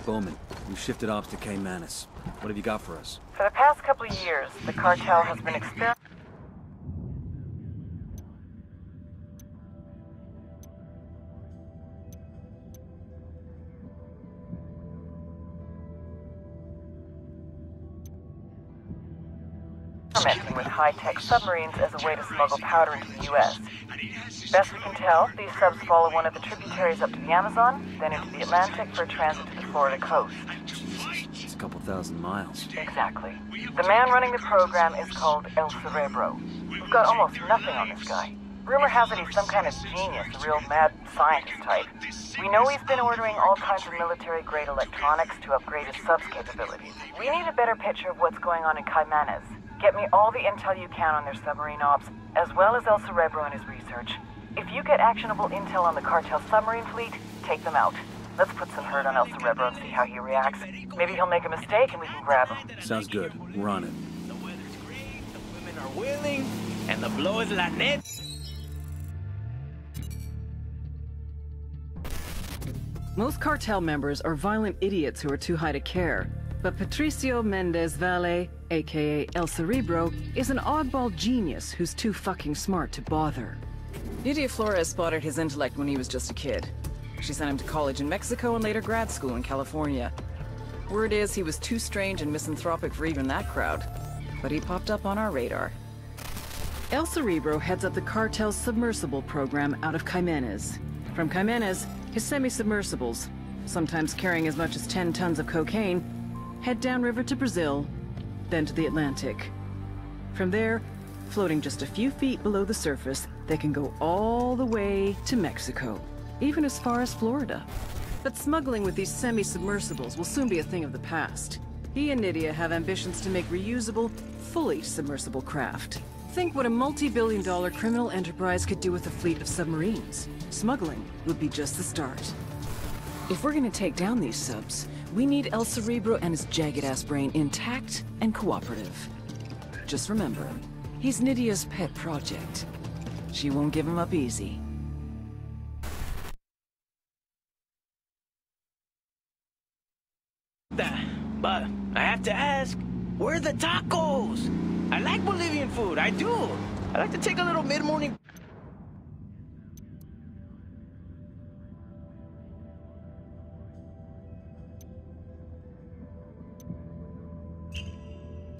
Bowman. We've shifted ops to Caymanas. What have you got for us? For the past couple of years, the cartel has been experimenting with high-tech submarines as a way to smuggle powder into the U.S. Best we can tell, these subs follow one of the tributaries up to the Amazon, then into the Atlantic for transit to the Florida coast. It's a couple thousand miles. Exactly. The man running the program is called El Cerebro. We've got almost nothing on this guy. Rumor has it he's some kind of genius, a real mad scientist type. We know he's been ordering all kinds of military-grade electronics to upgrade his subs capabilities. We need a better picture of what's going on in Caymanas. Get me all the intel you can on their submarine ops, as well as El Cerebro and his research. If you get actionable intel on the cartel submarine fleet, take them out. Let's put some hurt on El Cerebro and see how he reacts. Maybe he'll make a mistake and we can grab him. Sounds good. We're on it. The weather's great, the women are willing, and the blow is la net. Most cartel members are violent idiots who are too high to care. But Patricio Mendez Valle, aka El Cerebro, is an oddball genius who's too fucking smart to bother. Nydia Flores spotted his intellect when he was just a kid. She sent him to college in Mexico and later grad school in California. Word is he was too strange and misanthropic for even that crowd. But he popped up on our radar. El Cerebro heads up the cartel's submersible program out of Caymanas. From Caymanas, his semi-submersibles, sometimes carrying as much as 10 tons of cocaine, head downriver to Brazil, then to the Atlantic. From there, floating just a few feet below the surface, they can go all the way to Mexico, even as far as Florida. But smuggling with these semi-submersibles will soon be a thing of the past. He and Nydia have ambitions to make reusable, fully submersible craft. Think what a multi-billion-dollar criminal enterprise could do with a fleet of submarines. Smuggling would be just the start. If we're gonna take down these subs, we need El Cerebro and his jagged-ass brain intact and cooperative. Just remember, he's Nydia's pet project. She won't give him up easy. But I have to ask, where are the tacos? I like Bolivian food, I do. I like to take a little mid-morning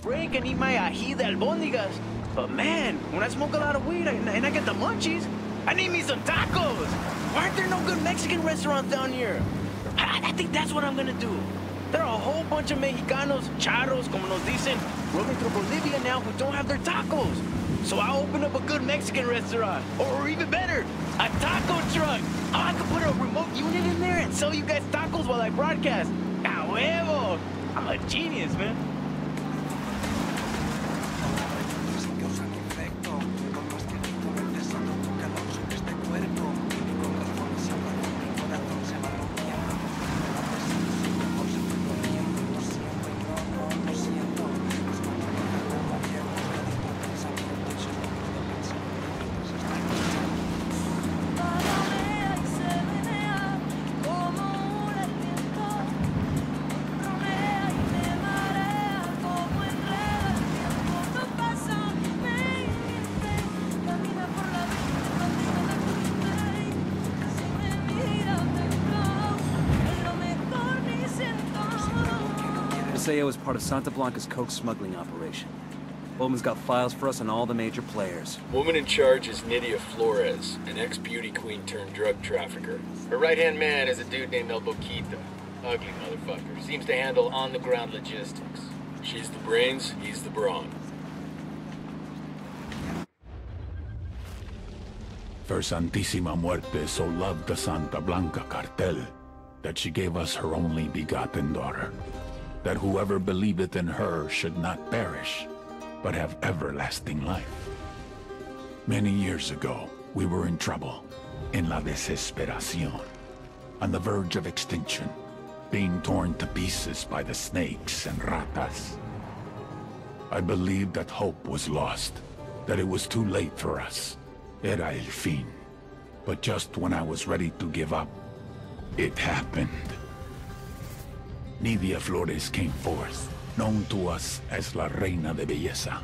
break and eat my ají de albóndigas. But man, when I smoke a lot of weed and I get the munchies, I need me some tacos. Why aren't there no good Mexican restaurants down here? I think that's what I'm gonna do. There are a whole bunch of Mexicanos, charros, como nos dicen, roaming through Bolivia now who don't have their tacos. So I'll open up a good Mexican restaurant. Or even better, a taco truck. Oh, I could put a remote unit in there and sell you guys tacos while I broadcast. A huevo! I'm a genius, man. SAO is part of Santa Blanca's coke smuggling operation. Bowman's got files for us on all the major players. Woman in charge is Nydia Flores, an ex-beauty queen turned drug trafficker. Her right-hand man is a dude named El Boquita. Ugly motherfucker. Seems to handle on-the-ground logistics. She's the brains, he's the brawn. For Santísima Muerte so loved the Santa Blanca cartel that she gave us her only begotten daughter, that whoever believeth in her should not perish, but have everlasting life. Many years ago, we were in trouble, in la desesperación, on the verge of extinction, being torn to pieces by the snakes and ratas. I believed that hope was lost, that it was too late for us. Era el fin. But just when I was ready to give up, it happened. Nidia Flores came forth, known to us as La Reina de Belleza,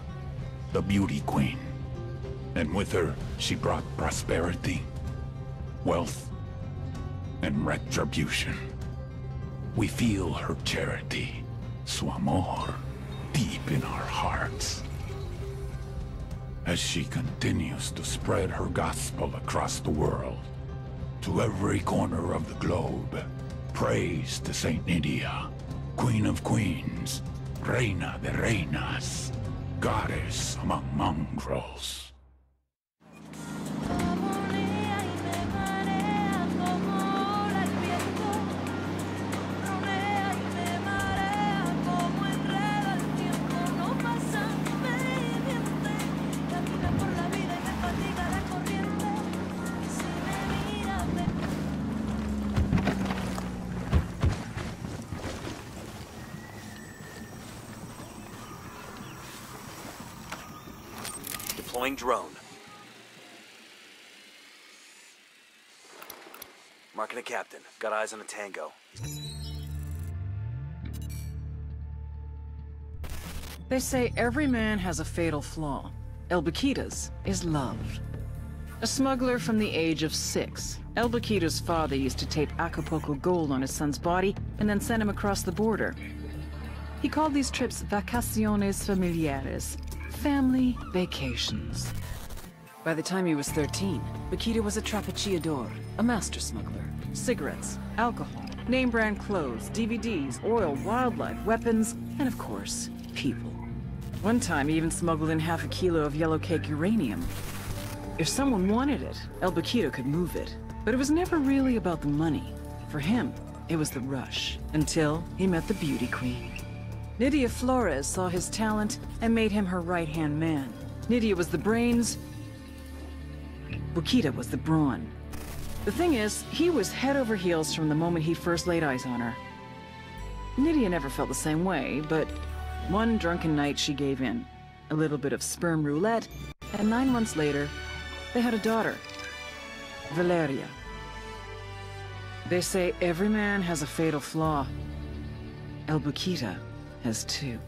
the Beauty Queen. And with her, she brought prosperity, wealth, and retribution. We feel her charity, su amor, deep in our hearts. As she continues to spread her gospel across the world, to every corner of the globe, praise to Saint Nydia, Queen of Queens, Reina de Reinas, Goddess among mongrels. Deploying drone. Marking a captain. Got eyes on a tango. They say every man has a fatal flaw. El Baquita's is love. A smuggler from the age of 6, El Baquita's father used to tape Acapulco gold on his son's body and then send him across the border. He called these trips vacaciones familiares, family vacations. By the time he was 13, Baquita was a trapechiador, a master smuggler. Cigarettes, alcohol, name-brand clothes, DVDs, oil, wildlife, weapons, and of course, people. One time he even smuggled in half a kilo of yellow cake uranium. If someone wanted it, El Baquita could move it. But it was never really about the money. For him, it was the rush, until he met the beauty queen. Nydia Flores saw his talent and made him her right-hand man. Nydia was the brains, Baquita was the brawn. The thing is, he was head over heels from the moment he first laid eyes on her. Nydia never felt the same way, but one drunken night she gave in. A little bit of sperm roulette, and 9 months later, they had a daughter, Valeria. They say every man has a fatal flaw. El Baquita has 2.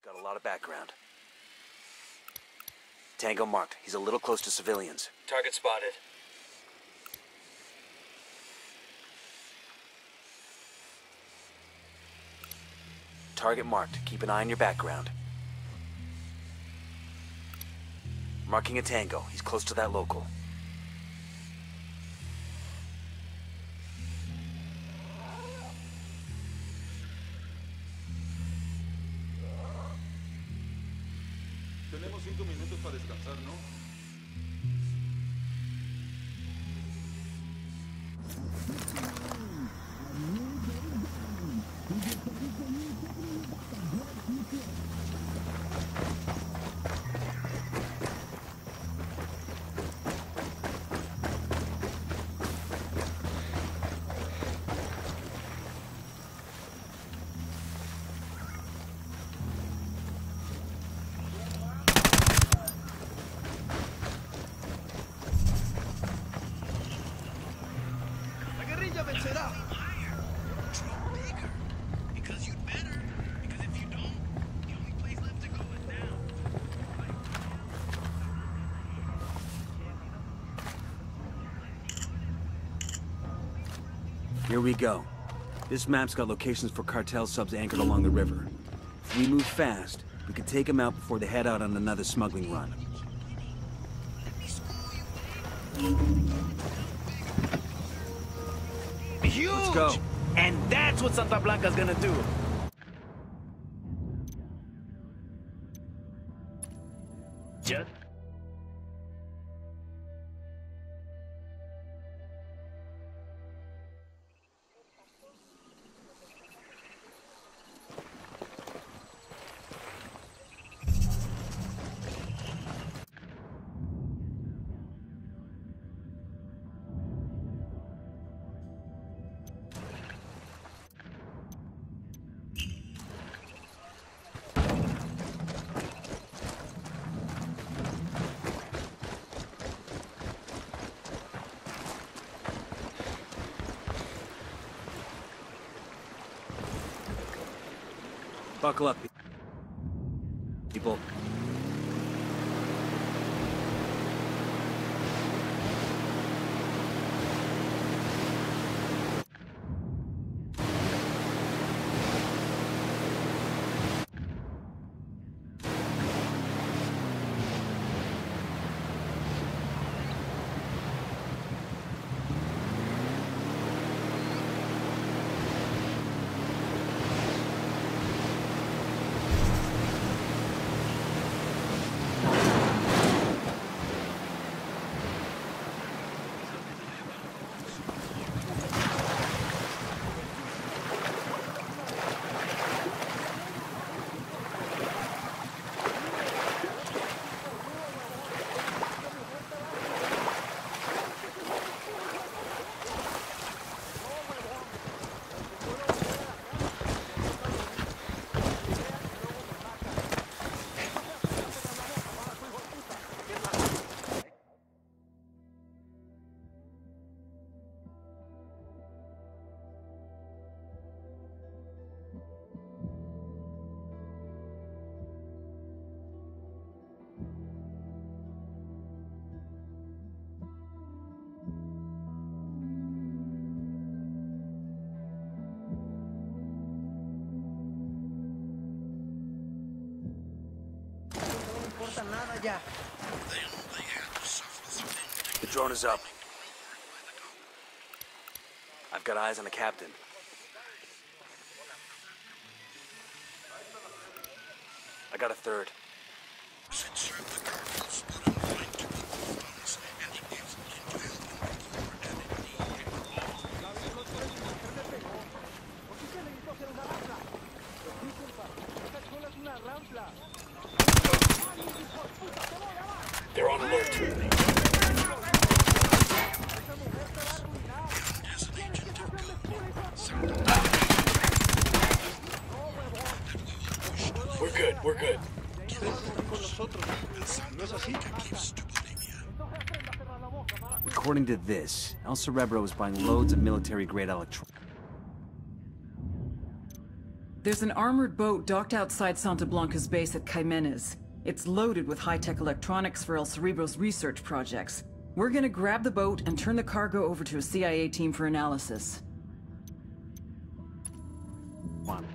Got a lot of background. Tango marked. He's a little close to civilians. Target spotted. Target marked. Keep an eye on your background. Marking a tango. He's close to that local. Tenemos 5 minutos para descansar, ¿no? Here we go. This map's got locations for cartel subs anchored along the river. If we move fast, we could take them out before they head out on another smuggling run. Huge! Let's go. And that's what Santa Blanca's gonna do. Just Buckle up, people. The drone is up. I've got eyes on the captain. I got a third. They're on alert. We're good, we're good. According to this, El Cerebro is buying loads of military-grade electronics. There's an armored boat docked outside Santa Blanca's base at Jimenez. It's loaded with high-tech electronics for El Cerebro's research projects. We're gonna grab the boat and turn the cargo over to a CIA team for analysis. One.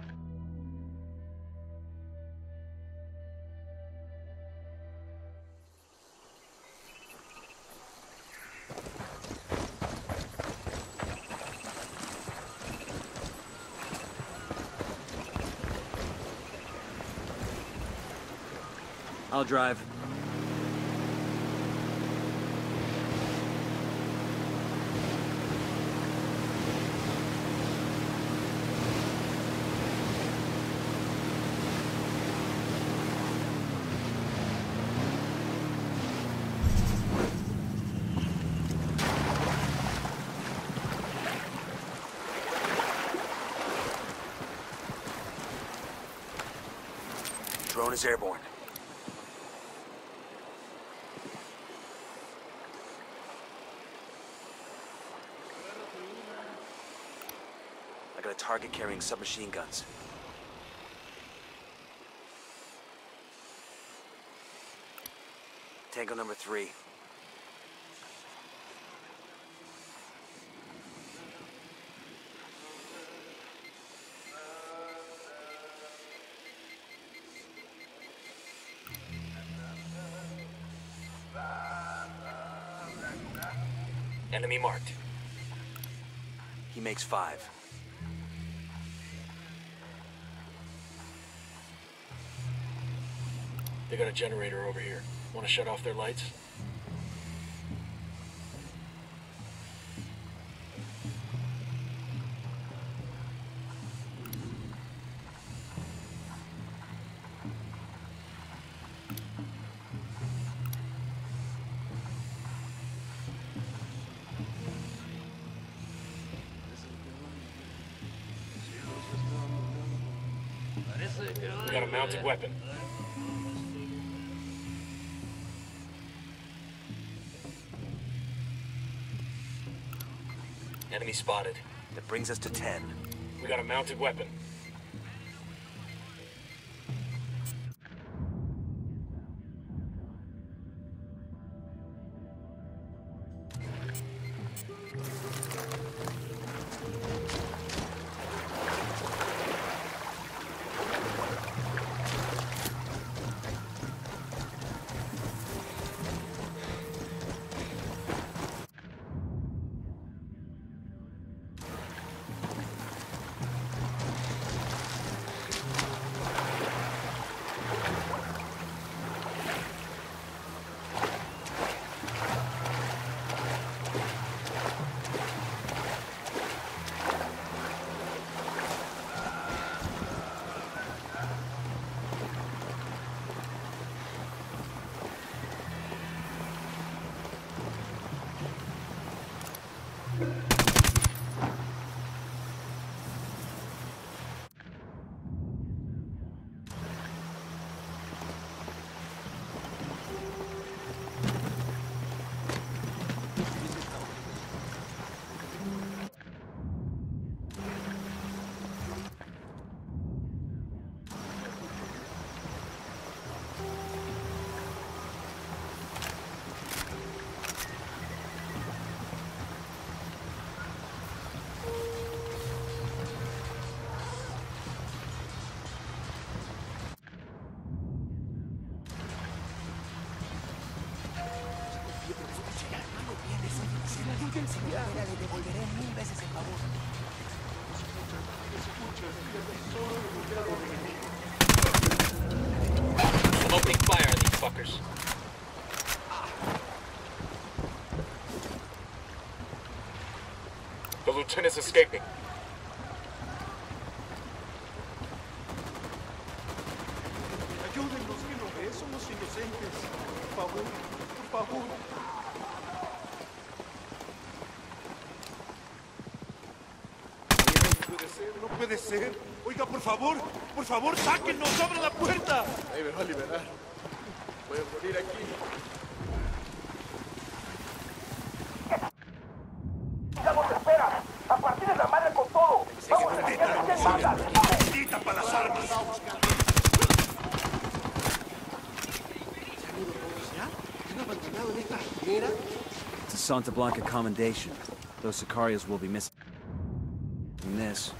I'll drive. Drone is airborne. I got a target carrying submachine guns. Tango number 3. Enemy marked. He makes 5. They got a generator over here. Want to shut off their lights? We got a mounted weapon. Enemy spotted. That brings us to 10. We got a mounted weapon. enseguida le devolveré 1000 veces el favor. I'm opening fire on these fuckers. The lieutenant's escaping. Ayúdennos, que no ve, somos inocentes. Por favor, por favor. No puede ser, no puede ser. Oiga, por favor, sáquennos, abran la puerta. Ahí me va a liberar. Voy a morir aquí. ¡Ya nos espera! ¡A partir de la madre con todo! ¡Vamos a sacar quién manda! ¡Quita para las armas! It's a Santa Blanca commendation. Those Sicarios will be missing this.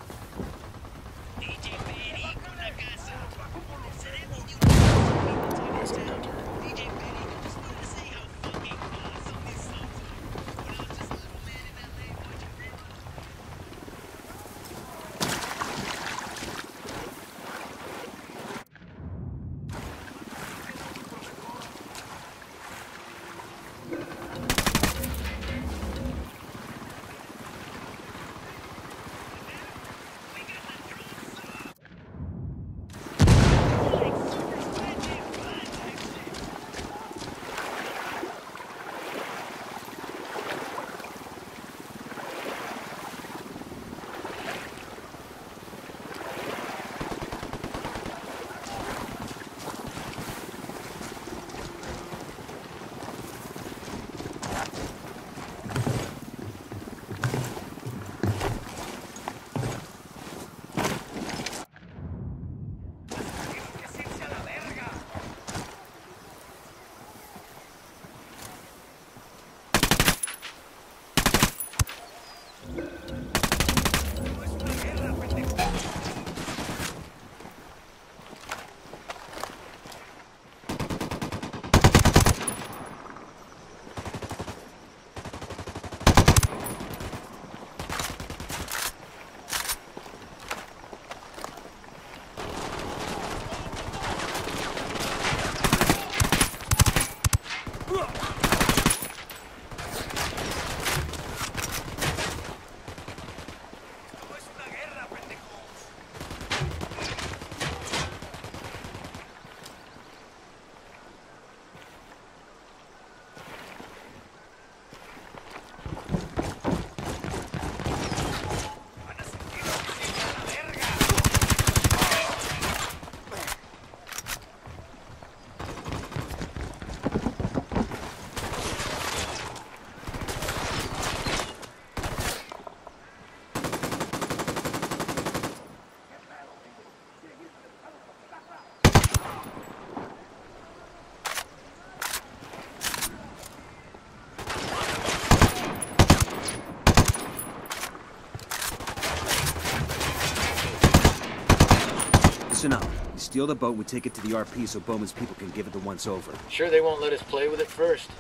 Listen up. You steal the boat, we take it to the RP so Bowman's people can give it the once over. Sure they won't let us play with it first.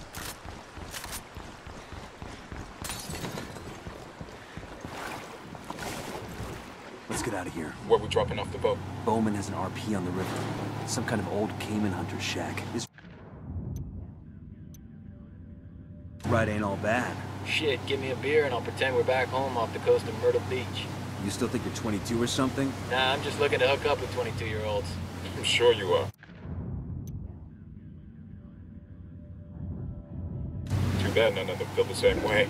Let's get out of here. Where are we dropping off the boat? Bowman has an RP on the river. Some kind of old Cayman hunter's shack. This ride ain't all bad. Shit, give me a beer and I'll pretend we're back home off the coast of Myrtle Beach. You still think you're 22 or something? Nah, I'm just looking to hook up with 22-year-olds. I'm sure you are. Too bad none of them feel the same way.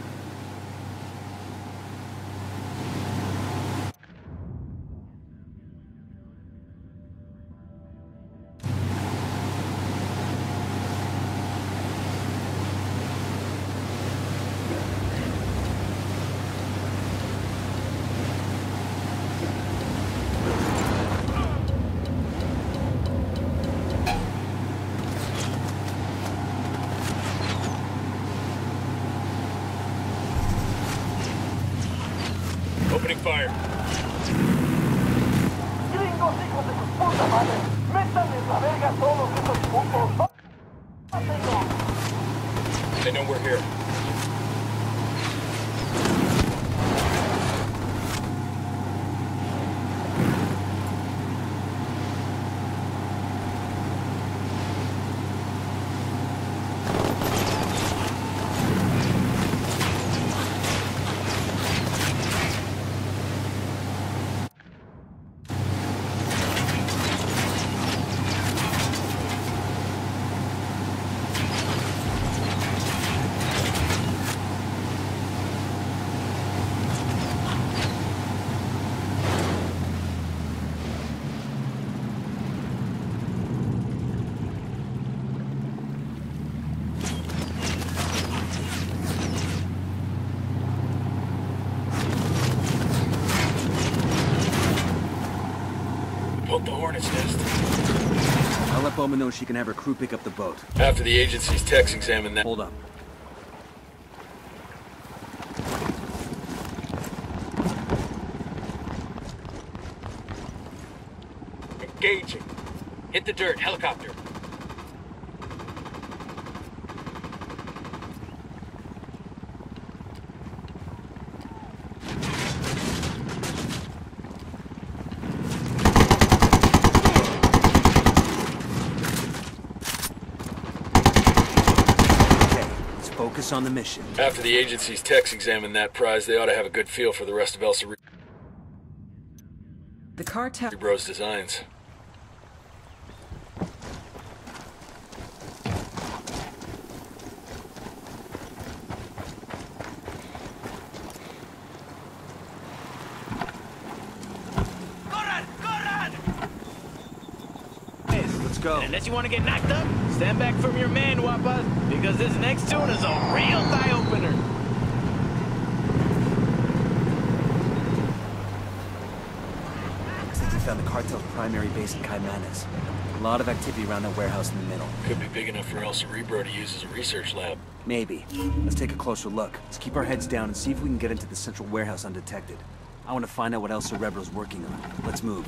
Opening fire. ¡Gringos, hijos de su puta madre! ¡Métanles la verga a todos esos putos! ¡Mátenlos! They know we're here. Bowman knows she can have her crew pick up the boat. After the agency's techs examine that... Hold up. Engaging. Hit the dirt. Helicopter. Focus on the mission. After the agency's techs examine that prize, they ought to have a good feel for the rest of El Cerebro's The cartel... designs. Let's go. Unless you want to get knocked up, stand back from your man, Wapas, because this next tune is a real thigh opener. Looks like we found the cartel's primary base in Caimanes. A lot of activity around that warehouse in the middle. Could be big enough for El Cerebro to use as a research lab. Maybe. Let's take a closer look. Let's keep our heads down and see if we can get into the central warehouse undetected. I want to find out what El Cerebro's working on. Let's move.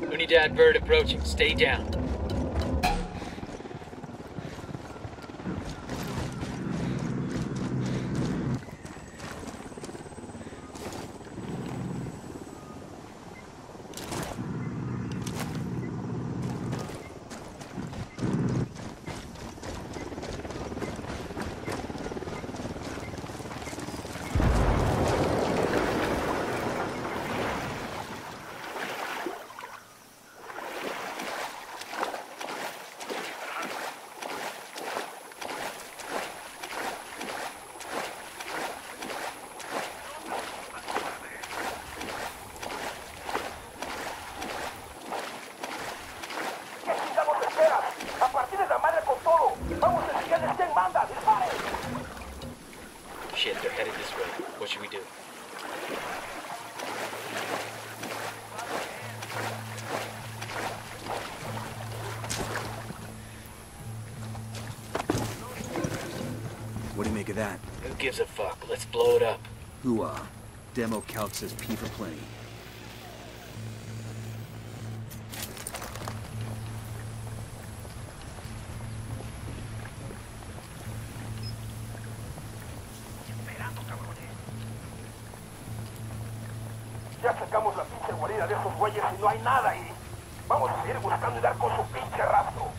Unidad bird approaching. Stay down. Shit, they're headed this way. What should we do? What do you make of that? Who gives a fuck? Let's blow it up. Hooah. Demo calc says P for plenty. Ya sacamos la pinche guarida de esos güeyes y no hay nada ahí. Vamos a seguir buscando y dar con su pinche rastro.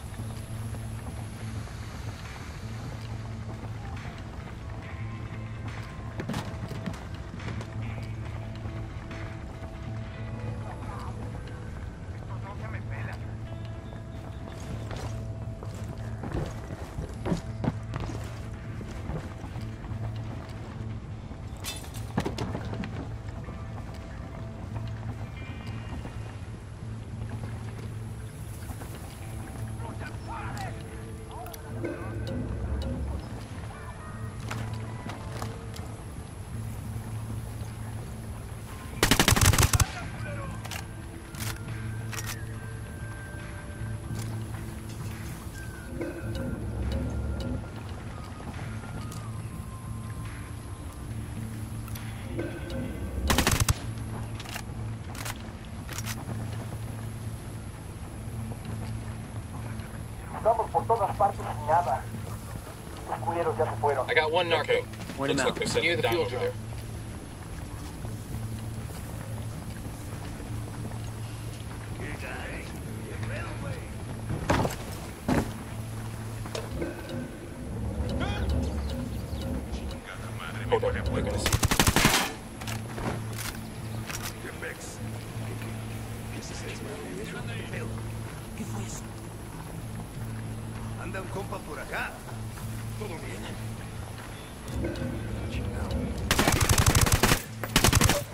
Estamos por todas partes y nada. Los culeros ya se fueron. I got one narco. Okay. Point him Looks out. like they're setting Near the down fuel over drop. there. Hold on, they're gonna see. ¿Qué fue eso? Anda un compa por acá. ¿Todo bien?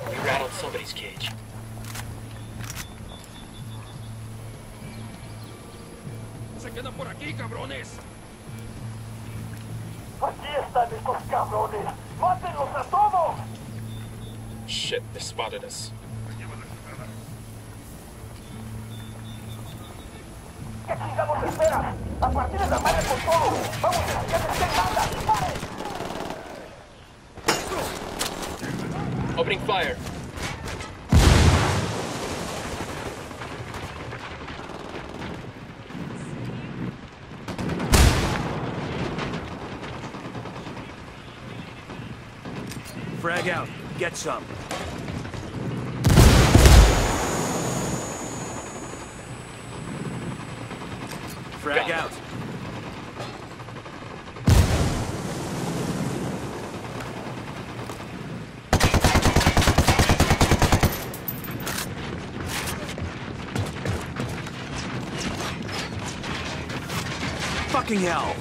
We rattled somebody's cage. ¡Se quedan por aquí, cabrones! Aquí están estos cabrones. ¡Mátenlos a todos! Shit, they spotted us. ¿Qué chingados esperas? A partir de la madre con todo. Vamos a enseñarles qué manda. ¡Disparen! Opening fire. Frag out. Get some. Frag out. Fucking hell.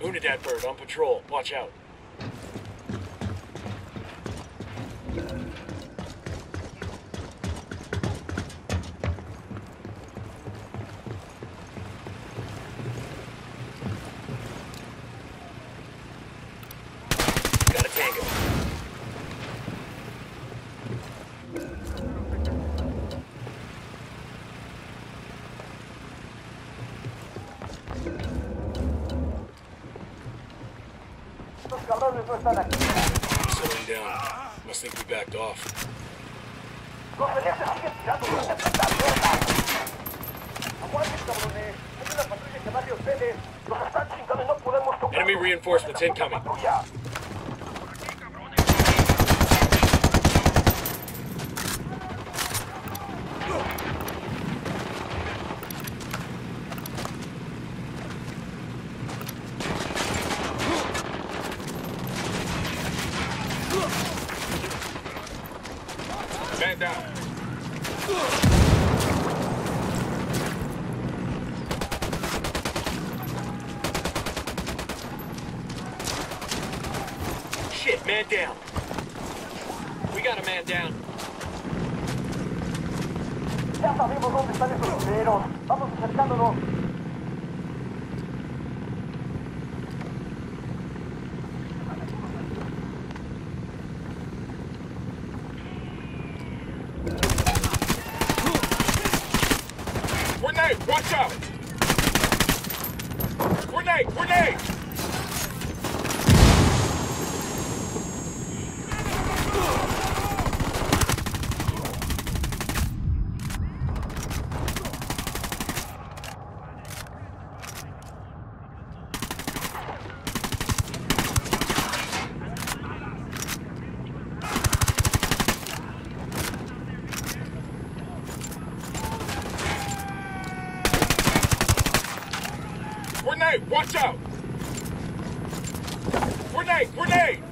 Unidad bird on patrol. Watch out. Got a tango. Estos cabrones no están aquí. Slowing down. Must think we backed off. Los felices siguen tirando con esta puta mierda. Aguanten, cabrones. Hay una patrulla que va de ustedes. Nos están chingando y no podemos tocar. Enemy reinforcements incoming. Patrulla. Man down. Shit, man down. We got a man down. Ya sabemos dónde están esos culeros. Vamos acercándonos. Grenade! Watch out! Grenade! Grenade! Grenade! Watch out! Grenade! Grenade!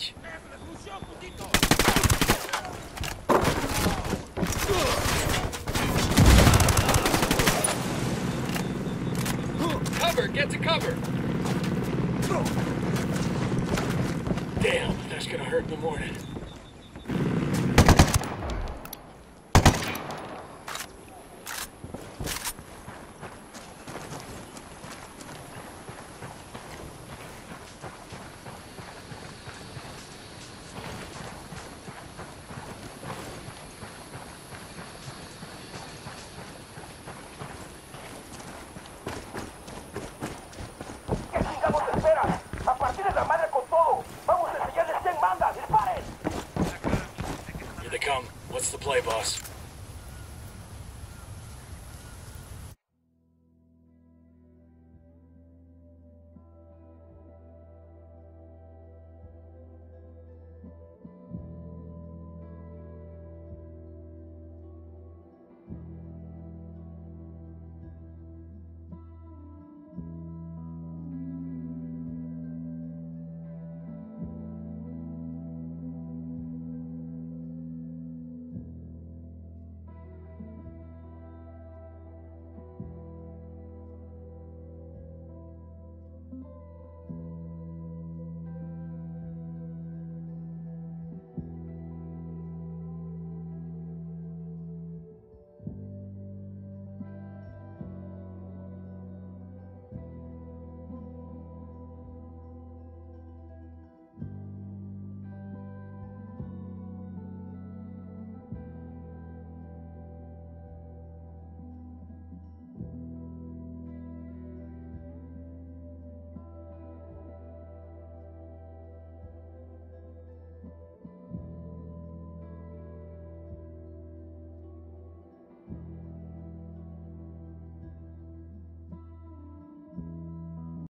bitch. Cover! Get to cover! Damn, that's gonna hurt in the morning. Here they come. What's the play, boss?